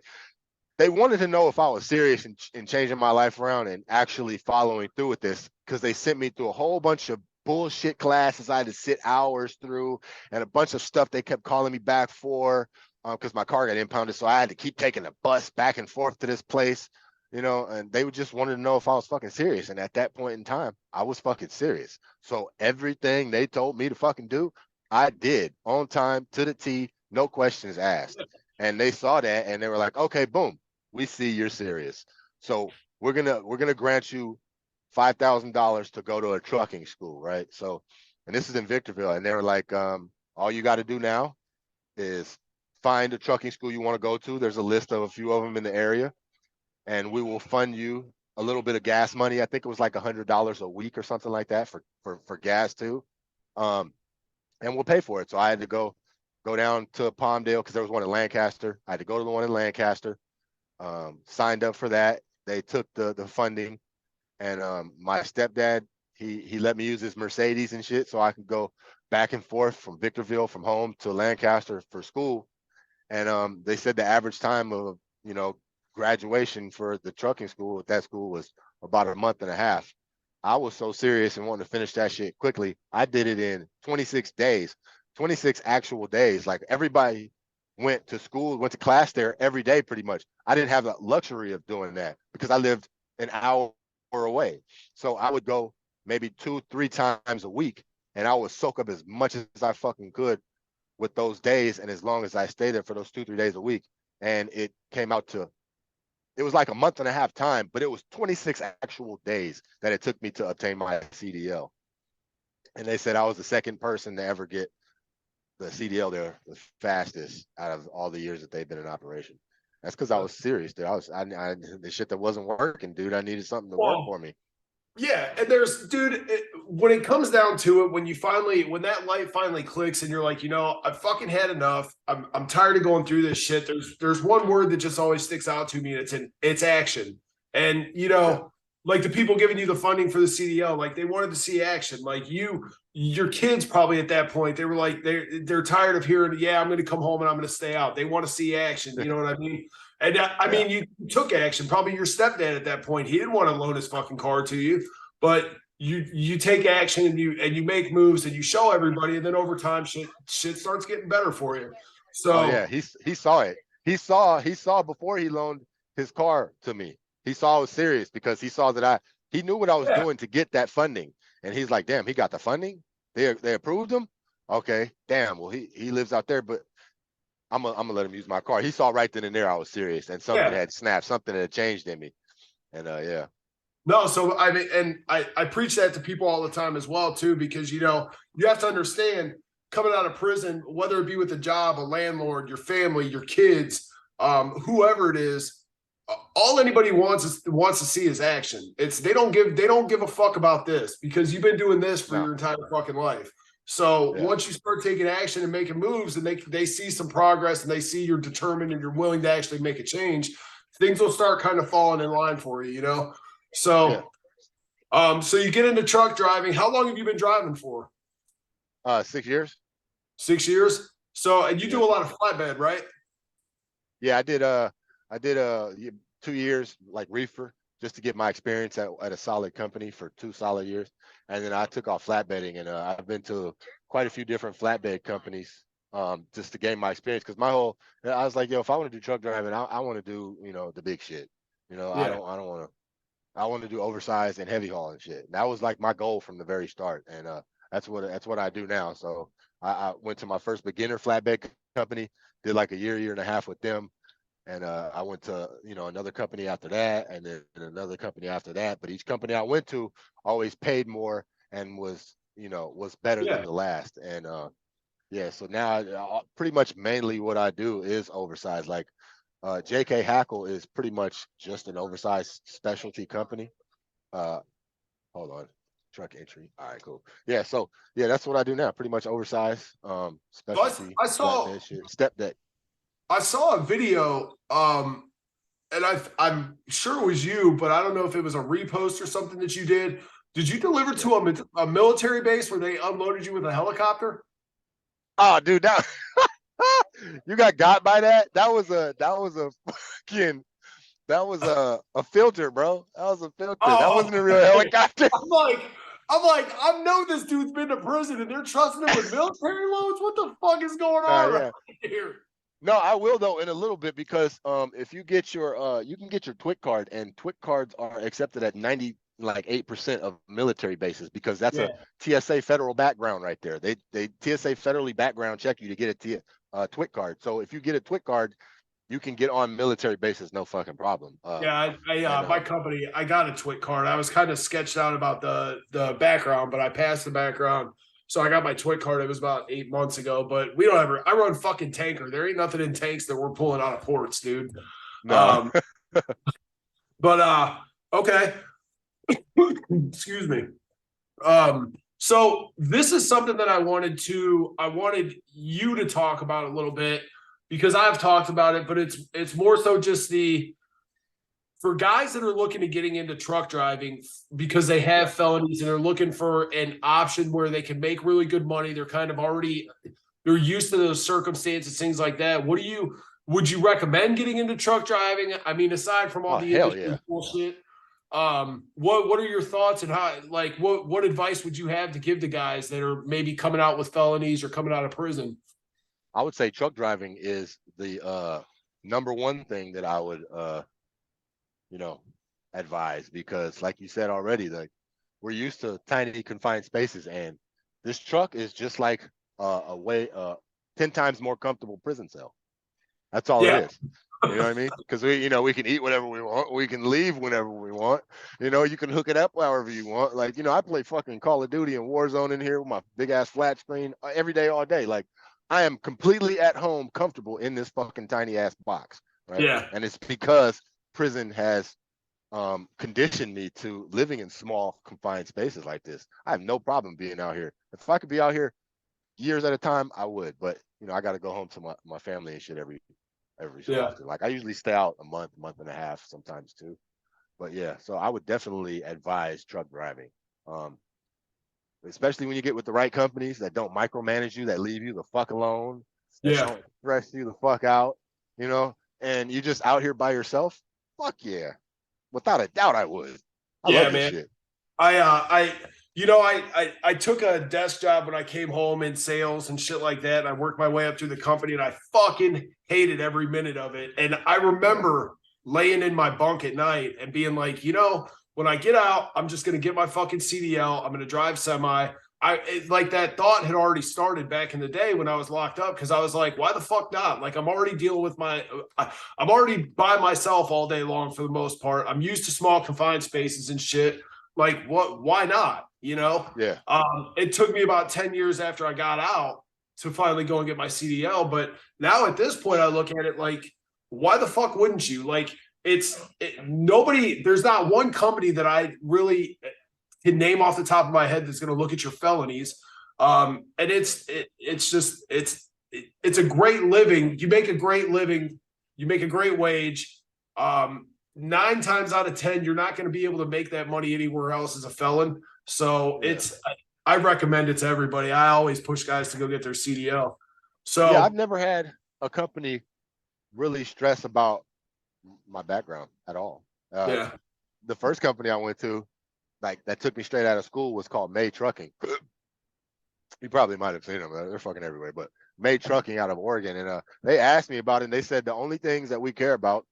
they wanted to know if I was serious in changing my life around and actually following through with this, because they sent me through a whole bunch of bullshit classes I had to sit hours through, and a bunch of stuff they kept calling me back for, because my car got impounded. So I had to keep taking the bus back and forth to this place, and they would just wanted to know if I was fucking serious. And at that point in time, I was fucking serious. So everything they told me to fucking do, I did on time to the T, no questions asked. And they saw that and they were like, okay, boom, we see you're serious. So we're gonna grant you $5,000 to go to a trucking school, right? So, and this is in Victorville, and they were like, all you got to do now is find a trucking school you want to go to. There's a list of a few of them in the area, and we will fund you a little bit of gas money. I think it was like $100 a week or something like that for gas too, and we'll pay for it. So I had to go down to Palmdale because there was one in Lancaster. I had to go to the one in Lancaster. Signed up for that. They took the funding, and my stepdad, he let me use his Mercedes and shit, so I could go back and forth from Victorville, from home to Lancaster for school. And they said the average time of graduation for the trucking school at that school was about a month and a half. I was so serious and wanting to finish that shit quickly. I did it in 26 days, 26 actual days. Like everybody went to school, went to class there every day pretty much. I didn't have the luxury of doing that because I lived an hour away. So I would go maybe 2-3 times a week, and I would soak up as much as I fucking could with those days. And as long as I stayed there for those 2-3 days a week, and it came out to, it was like a month and a half time, but it was 26 actual days that it took me to obtain my CDL. And they said I was the second person to ever get the CDL there, the fastest out of all the years that they've been in operation. That's because I was serious, dude. I the shit that wasn't working, dude. I needed something to work for me. Yeah, and there's, dude, when it comes down to it, when that light finally clicks, and you're like, I've fucking had enough. I'm tired of going through this shit. There's one word that just always sticks out to me, and it's action. And Yeah. like the people giving you the funding for the CDL, like they wanted to see action. Like your kids probably at that point, they were like, they're tired of hearing, yeah, I'm going to come home and I'm going to stay out. They want to see action. You know what I mean? And I mean, you took action. Probably your stepdad at that point, he didn't want to loan his fucking car to you, but you take action and you make moves and you show everybody, and then over time, shit starts getting better for you. So, oh yeah, he saw it. He saw before he loaned his car to me. He saw I was serious because he saw that he knew what I was doing to get that funding, and he's like, damn, he got the funding. They approved him. Okay, damn. Well, he lives out there, but I'm gonna let him use my car. He saw right then and there I was serious, and something had snapped, something had changed in me, and yeah. No, so I mean, and I preach that to people all the time as well too, because you have to understand, coming out of prison, whether it be with a job, a landlord, your family, your kids, whoever it is, all anybody wants to see is action. They don't give a fuck about this because you've been doing this for your entire fucking life. So once you start taking action and making moves, and they see some progress and they see you're determined and you're willing to actually make a change, things will start kind of falling in line for you, you know? So, so you get into truck driving. How long have you been driving for? 6 years. 6 years. So, and you do a lot of flatbed, right? Yeah, I did 2 years like reefer just to get my experience at a solid company for 2 solid years. And then I took off flatbedding, and I've been to quite a few different flatbed companies just to gain my experience. Because I was like, yo, if I want to do truck driving, I want to do, the big shit. I want to do oversized and heavy haul and shit. And that was like my goal from the very start. And that's what I do now. So I went to my first beginner flatbed company, did like a year and a half with them. And I went to, another company after that, and then another company after that. But each company I went to always paid more and was better than the last. And so now pretty much mainly what I do is oversized. Like JK Hackle is pretty much just an oversized specialty company. Hold on. Truck entry. All right, cool. Yeah, so that's what I do now. Pretty much oversized specialty. I saw shit, step deck. I saw a video, and I'm sure it was you, but I don't know if it was a repost or something that you did. Did you deliver to a military base where they unloaded you with a helicopter? Oh, dude, that you got by that? That was a fucking a filter, bro. That was a filter. That wasn't a real helicopter. I know this dude's been to prison and they're trusting him with military loads. What the fuck is going on right here? No, I will though in a little bit, because if you get your you can get your TWIC card, and TWIC cards are accepted at 98% of military bases, because that's a TSA federal background right there. They TSA federally background check you to get a TWIC card. So if you get a TWIC card, you can get on military bases, no fucking problem. My company, I got a TWIC card. I was kind of sketched out about the background, but I passed the background. So I got my TWIC card. It was about 8 months ago, but I run fucking tanker. There ain't nothing in tanks that we're pulling out of ports, dude. No. Okay. Excuse me. So this is something that I wanted you to talk about a little bit, because I've talked about it, but it's more so just for guys that are looking to getting into truck driving because they have felonies and they're looking for an option where they can make really good money. They're kind of they're used to those circumstances, things like that. Would you recommend getting into truck driving? I mean, aside from all the industry bullshit, what are your thoughts, and how, like, what advice would you have to give to guys that are maybe coming out with felonies or coming out of prison? I would say truck driving is the number one thing that I would advise, because like you said already, like, we're used to tiny confined spaces, and this truck is just like a 10 times more comfortable prison cell. That's all it is. You know what I mean? Because we can eat whatever we want, we can leave whenever we want, you can hook it up however you want. Like, I play fucking Call of Duty and Warzone in here with my big ass flat screen every day, all day. Like, I am completely at home, comfortable in this fucking tiny ass box, right? Yeah. And it's because prison has conditioned me to living in small confined spaces like this. I have no problem being out here. If I could be out here years at a time, I would. But I got to go home to my family and shit every so often. Like, I usually stay out a month and a half, sometimes two. But so I would definitely advise truck driving, especially when you get with the right companies that don't micromanage you, that leave you the fuck alone, that don't stress you the fuck out, and you're just out here by yourself. Fuck yeah. Without a doubt, I would. I love this shit. I took a desk job when I came home in sales and shit like that. And I worked my way up through the company, and I fucking hated every minute of it. And I remember laying in my bunk at night and being like, when I get out, I'm just going to get my fucking CDL. I'm going to drive semi. Like, that thought had already started back in the day when I was locked up, because I was like, why the fuck not? Like, I'm already dealing with I'm already by myself all day long for the most part. I'm used to small confined spaces and shit. Like, why not? Yeah. It took me about 10 years after I got out to finally go and get my CDL. But now at this point, I look at it like, why the fuck wouldn't you? Like, nobody. There's not one company that I really can name off the top of my head that's going to look at your felonies. And it's a great living. You make a great living. You make a great wage. 9 times out of 10, you're not going to be able to make that money anywhere else as a felon. So I recommend it to everybody. I always push guys to go get their CDL. So yeah, I've never had a company really stress about my background at all. The first company I went to, like that took me straight out of school, was called May Trucking. You probably might have seen them. They're fucking everywhere, but May Trucking out of Oregon. And they asked me about it, and they said the only things that we care about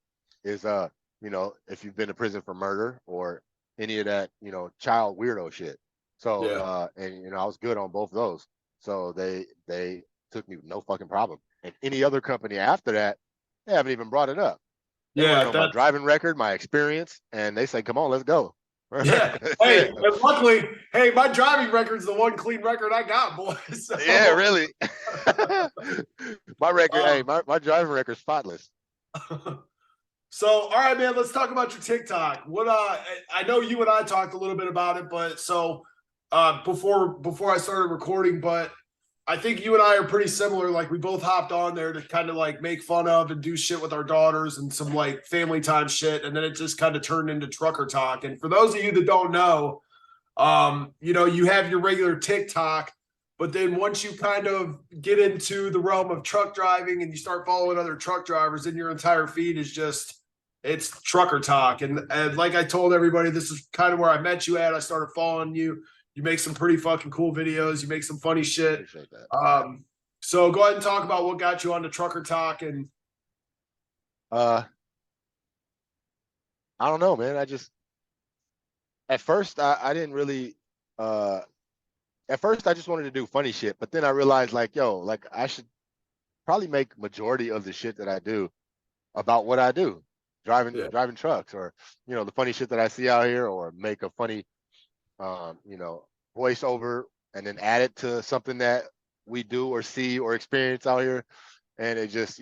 is if you've been to prison for murder or any of that, child weirdo shit. So and I was good on both of those. So they took me no fucking problem. And any other company after that, they haven't even brought it up. They want to know my driving record, my experience, and they say, come on, let's go. Yeah. Hey, and luckily, my driving record's the one clean record I got, boys. So. Yeah, really. My record, my driving record's spotless. So, all right, man, let's talk about your TikTok. What I know you and I talked a little bit about it, but so before I started recording, but I think you and I are pretty similar. Like, we both hopped on there to kind of like make fun of and do shit with our daughters and some like family time shit. And then it just kind of turned into trucker talk. And for those of you that don't know, you have your regular TikTok, but then once you kind of get into the realm of truck driving and you start following other truck drivers, then your entire feed is it's trucker talk. And like I told everybody, this is kind of where I met you at. I started following you. You make some pretty fucking cool videos. You make some funny shit. So go ahead and talk about what got you onto trucker talk. And I don't know, man. At first I didn't really at first I just wanted to do funny shit, but then I realized like I should probably make majority of the shit that I do about what I do, driving trucks, or the funny shit that I see out here, or make a funny voiceover and then add it to something that we do or see or experience out here. And it just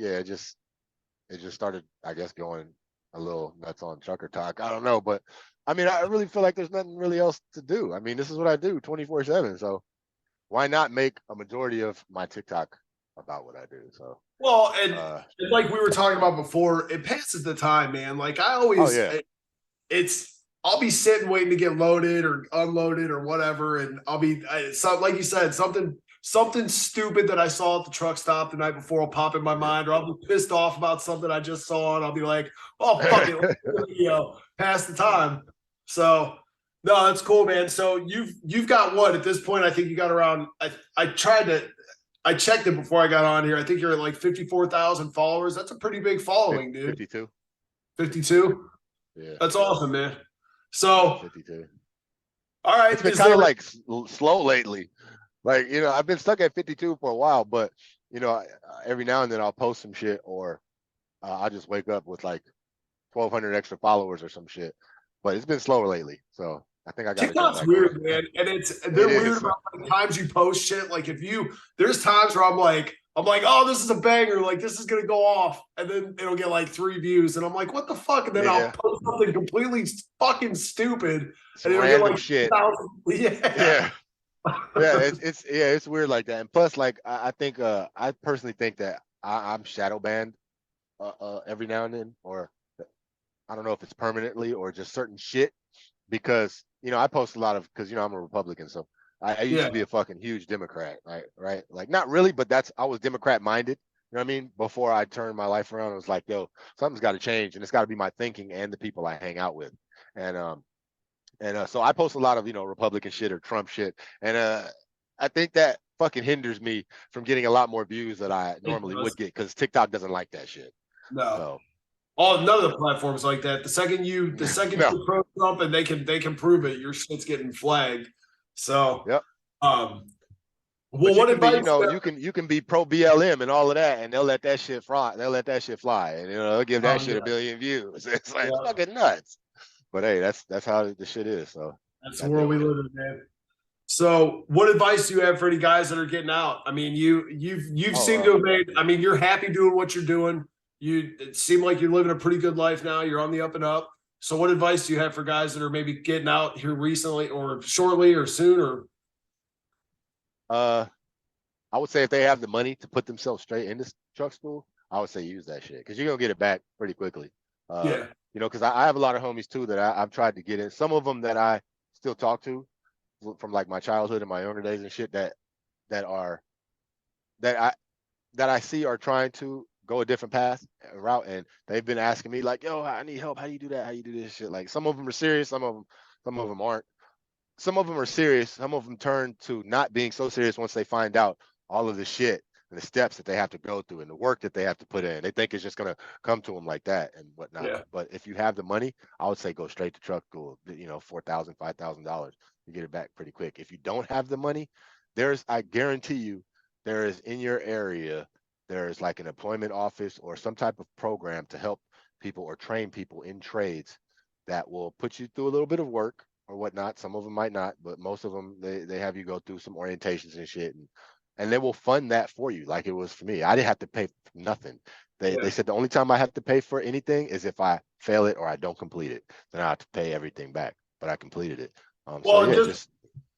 started, I guess, going a little nuts on trucker talk. I don't know, but I mean, I really feel like there's nothing really else to do. I mean, this is what I do 24/7. So why not make a majority of my TikTok about what I do? So well, and like we were talking about before, it passes the time, man. Like I always, I'll be sitting waiting to get loaded or unloaded or whatever, and I'll be like you said, something stupid that I saw at the truck stop the night before will pop in my mind, or I'll be pissed off about something I just saw, and I'll be like, "Oh fuck it, pass the time." So no, that's cool, man. So you've got what at this point? I think you got around. I checked it before I got on here. I think you're at like 54,000 followers. That's a pretty big following, dude. 52. Yeah, that's awesome, man. So 52. All right, it's been kind of like slow lately. Like I've been stuck at 52 for a while, but every now and then I'll post some shit, or I'll just wake up with like 1,200 extra followers or some shit. But it's been slower lately, so I think I got. TikTok's weird, man, and they're weird about the times you post shit. Like there's times where I'm like, oh, this is a banger, like this is gonna go off, and then it'll get like 3 views, and I'm like, what the fuck? And then I'll post something completely fucking stupid, and it'll get like shit. Yeah. It's weird like that. And plus, like I think I personally think that I'm shadow banned every now and then, or I don't know if it's permanently or just certain shit, because I post a lot of, because I'm a Republican, so I used to be a fucking huge Democrat, right? Like not really, but I was Democrat minded. You know what I mean? Before I turned my life around, I was like, yo, something's got to change, and it's got to be my thinking and the people I hang out with. And so I post a lot of Republican shit or Trump shit, and I think that fucking hinders me from getting a lot more views that I normally would get, because TikTok doesn't like that shit. No. So. None of the platforms like that. The second you pro Trump and they can prove it, your shit's getting flagged. So well, what advice? You can be pro BLM and all of that, and they'll let that shit fly. And they'll give that shit 1 billion views. It's like fucking nuts. But hey, that's how the shit is. So that's the world we live in, man. So, what advice do you have for any guys that are getting out? I mean, you've seemed to have made. I mean, you're happy doing what you're doing. It seem like you're living a pretty good life now. You're on the up and up. So, what advice do you have for guys that are maybe getting out here recently, or shortly, or soon, or? Uh, I would say if they have the money to put themselves straight into truck school, I would say use that shit because you're gonna get it back pretty quickly. Yeah, Because I have a lot of homies too that I've tried to get in. Some of them that I still talk to from like my childhood and my younger days and shit that are that I that I see are trying to go a different path route, and they've been asking me like, "Yo, I need help. How do you do that? How do you do this shit?" Like some of them are serious, some of them aren't. Some of them are serious. Some of them turn to not being so serious once they find out all of the shit and the steps that they have to go through and the work that they have to put in. They think it's just gonna come to them like that and whatnot. yeah, But if you have the money, I would say go straight to truck school. $4,000, $5,000, you get it back pretty quick. If you don't have the money, I guarantee you, there is in your area, there is like an employment office or some type of program to help people or train people in trades that will put you through a little bit of work or whatnot. Some of them might not, but most of them they have you go through some orientations and shit, and they will fund that for you, like it was for me. I didn't have to pay for nothing. They said the only time I have to pay for anything is if I fail it or I don't complete it. Then I have to pay everything back. But I completed it. well, So yeah,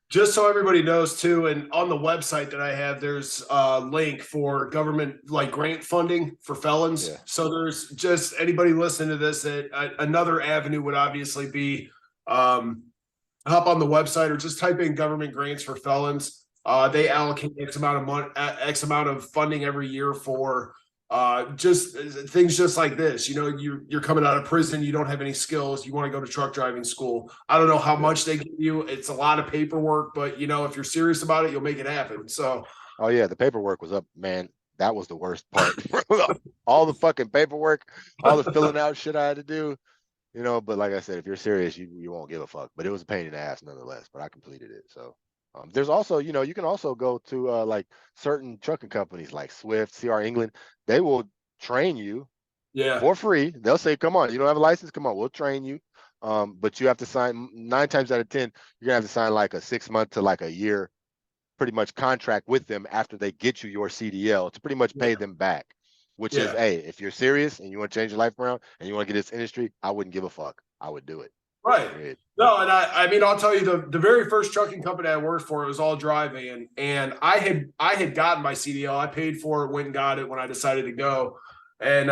just so everybody knows too, and on the website that I have, there's a link for government like grant funding for felons. yeah, So there's just anybody listening to this, another avenue would obviously be hop on the website or just type in government grants for felons. They allocate X amount of money, X amount of funding every year for just things just like this. You're coming out of prison, you don't have any skills, you want to go to truck driving school. I don't know how much they give you. It's a lot of paperwork, but if you're serious about it, you'll make it happen. So oh yeah, the paperwork was up, man. That was the worst part. All the fucking paperwork, all the filling out shit I had to do. But like I said, if you're serious, you won't give a fuck. But it was a pain in the ass nonetheless. But I completed it. So there's also, you can also go to like certain trucking companies like Swift, CR England. They will train you yeah, for free. They'll say, "Come on, you don't have a license? Come on, we'll train you." But you have to sign 9 times out of 10, you're gonna have to sign like a 6 month to like a year, pretty much contract with them after they get you your CDL to pretty much pay them back. Which is, yeah. hey, if you're serious and you want to change your life around and you want to get this industry, I wouldn't give a fuck. I would do it. Right. Period. No, and I mean, I'll tell you the very first trucking company I worked for, it was all driving, and I had gotten my CDL. I paid for it, went and got it when I decided to go, and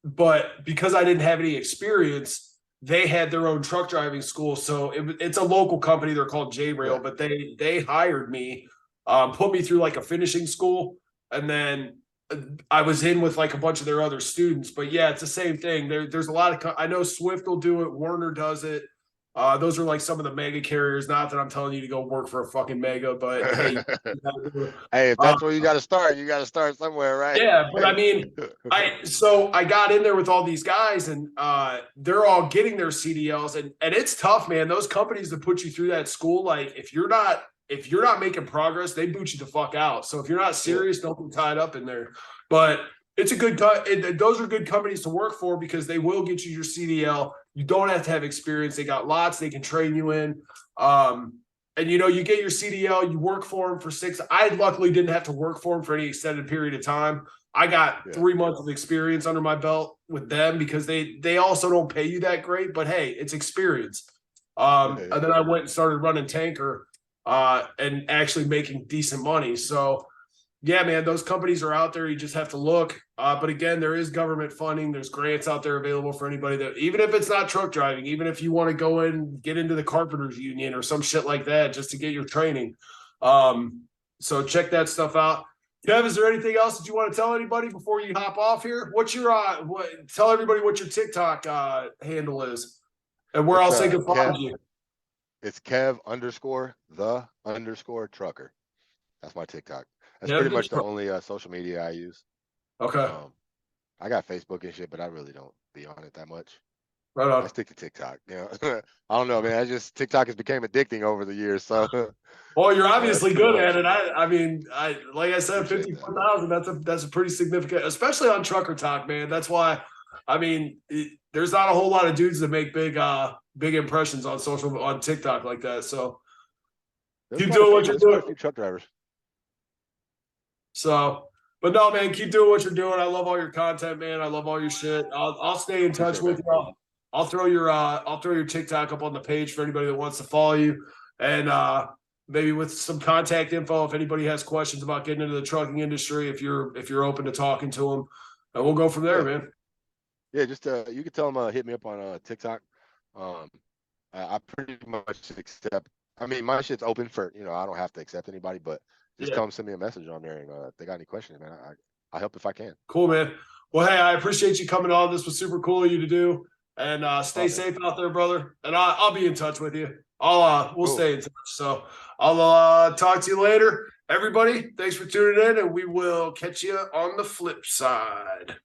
but because I didn't have any experience, they had their own truck driving school. So it's a local company. They're called J Rail, Yeah. but they hired me, put me through like a finishing school, and then I was in with like a bunch of their other students. But yeah, it's the same thing. There's a lot of I know Swift will do it. Werner does it. Those are like some of the mega carriers. Not that I'm telling you to go work for a fucking mega, but hey, Hey, if that's where you got to start somewhere, right? yeah, but I mean, I got in there with all these guys, and they're all getting their CDLs, and it's tough, man. Those companies that put you through that school, like if you're not making progress, they boot you the fuck out. So if you're not serious, don't be tied up in there. But it's a good those are good companies to work for because they will get you your CDL. You don't have to have experience. They got lots they can train you in. And you get your CDL, you work for them for 6. I luckily didn't have to work for them for any extended period of time. I got 3 months of experience under my belt with them because they also don't pay you that great, but hey, it's experience. And then I went and started running tanker and actually making decent money. So yeah, man, those companies are out there. You just have to look. But again, there is government funding. There's grants out there available for anybody that, even if it's not truck driving, even if you want to go in, get into the carpenters union or some shit like that, just to get your training. So check that stuff out. Kev, is there anything else that you want to tell anybody before you hop off here? What's your tell everybody what your TikTok handle is and where else they can find you. It's Kev_the_trucker. That's my TikTok. That's Kev pretty much the trucker. only social media I use. Okay. I got Facebook and shit, but I really don't be on it that much. Right on. I stick to TikTok. I don't know, man. TikTok has became addicting over the years. So well, you're obviously good much. at it. I mean, like I said, Appreciate 54,000. That's a pretty significant, especially on Trucker Talk, man. That's why. I mean, there's not a whole lot of dudes that make big impressions on TikTok like that. So Keep doing what you're There's quite a doing. few truck drivers. So, but no, man, keep doing what you're doing. I love all your content, man. I love all your shit. I'll stay in touch Appreciate it, with man. you. I'll throw your TikTok up on the page for anybody that wants to follow you, and maybe with some contact info if anybody has questions about getting into the trucking industry. If you're open to talking to them, and we'll go from there, man. Yeah, just you can tell them hit me up on TikTok. I pretty much accept. I mean, my shit's open for I don't have to accept anybody, but just tell them send me a message on there, and if they got any questions, man, I help if I can. Cool, man. Well, hey, I appreciate you coming on. This was super cool of you to do, and stay safe out there, brother. And I'll be in touch with you. We'll stay in touch. So I'll talk to you later, everybody. Thanks for tuning in, and we will catch you on the flip side.